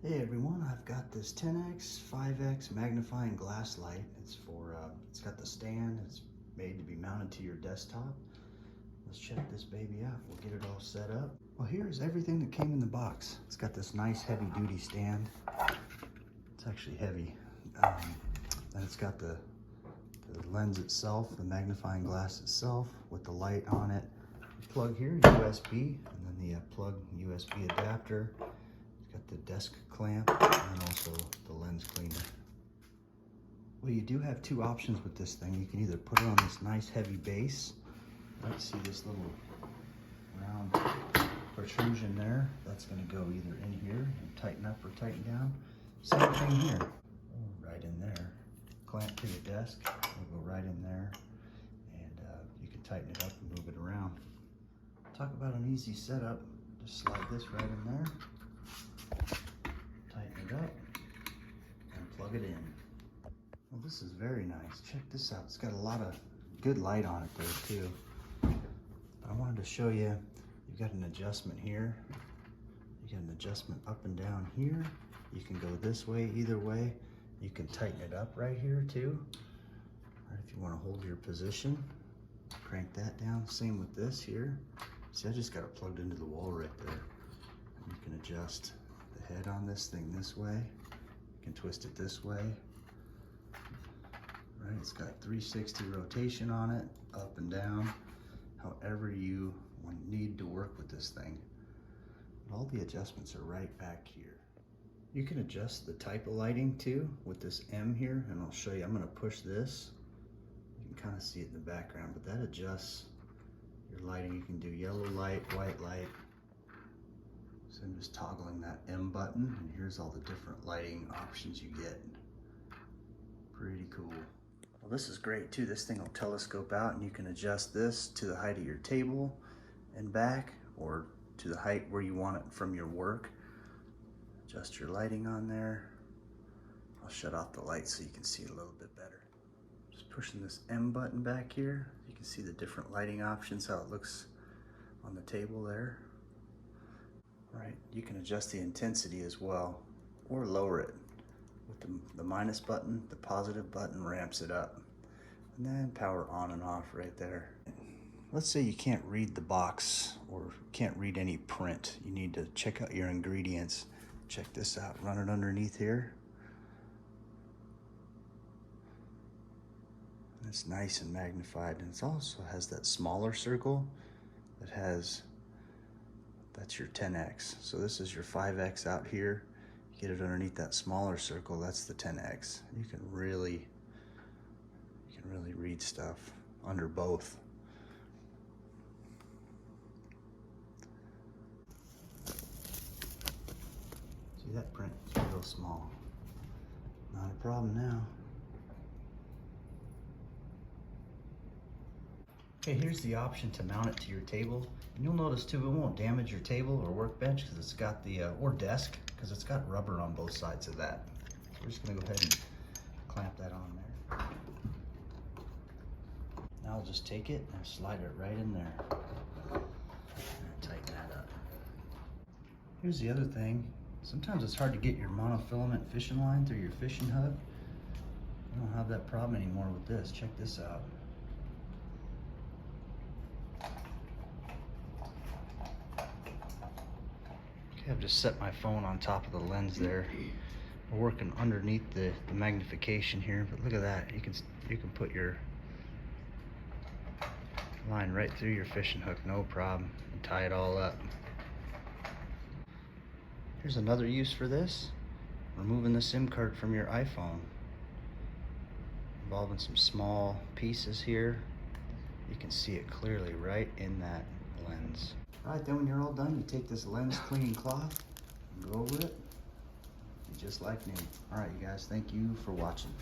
Hey everyone, I've got this 10x, 5x magnifying glass light. It's it's got the stand. It's made to be mounted to your desktop. Let's check this baby out. We'll get it all set up. Well, here's everything that came in the box. It's got this nice heavy duty stand. It's actually heavy. Then it's got the lens itself, the magnifying glass itself with the light on it. Plug here, USB, and then the plug USB adapter. Got the desk clamp and also the lens cleaner. Well, you do have two options with this thing. You can either put it on this nice heavy base. Let's see this little round protrusion there. That's going to go either in here and tighten up or tighten down. Same thing here. Right in there. Clamp to the desk. Will go right in there, and you can tighten it up and move it around. Talk about an easy setup. Just slide this right in there. Tighten it up and plug it in. Well, this is very nice. Check this out. It's got a lot of good light on it there too. I wanted to show you, you've got an adjustment here. You got an adjustment up and down here. You can go this way, either way. You can tighten it up right here too. Right, if you want to hold your position, crank that down. Same with this here. See, I just got it plugged into the wall right there. And you can adjust the head on this thing this way. You can twist it this way. Right, it's got 360 rotation on it, up and down, however you need to work with this thing. But all the adjustments are right back here. You can adjust the type of lighting too with this M here, and I'll show you. I'm going to push this. You can kind of see it in the background, but that adjusts your lighting. You can do yellow light, white light. So I'm just toggling that M button, and here's all the different lighting options you get. Pretty cool. Well, this is great too. This thing will telescope out, and you can adjust this to the height of your table and back, or to the height where you want it from your work. Adjust your lighting on there. I'll shut off the light so you can see it a little bit better. Just pushing this M button back here. You can see the different lighting options, how it looks on the table there. Right, you can adjust the intensity as well, or lower it. With the minus button, the positive button ramps it up. And then power on and off right there. Let's say you can't read the box or can't read any print. You need to check out your ingredients. Check this out, run it underneath here. It's nice and magnified, and it also has that smaller circle that has, that's your 10x. So this is your 5x out here. You get it underneath that smaller circle, that's the 10x. You can really read stuff under both. See that print? It's real small. Not a problem now. Okay, here's the option to mount it to your table. And you'll notice too, it won't damage your table or workbench because it's got the, or desk, because it's got rubber on both sides of that. So we're just gonna go ahead and clamp that on there. Now I'll just take it and slide it right in there. And tighten that up. Here's the other thing. Sometimes it's hard to get your monofilament fishing line through your fishing hook. You don't have that problem anymore with this. Check this out. Okay, I've just set my phone on top of the lens there. We're working underneath the magnification here, but look at that. You can put your line right through your fishing hook, no problem, and tie it all up. Here's another use for this. Removing the SIM card from your iPhone. Involving some small pieces here. You can see it clearly right in that lens. All right, then when you're all done, you take this lens cleaning cloth and go over it, just like new. All right, you guys, thank you for watching.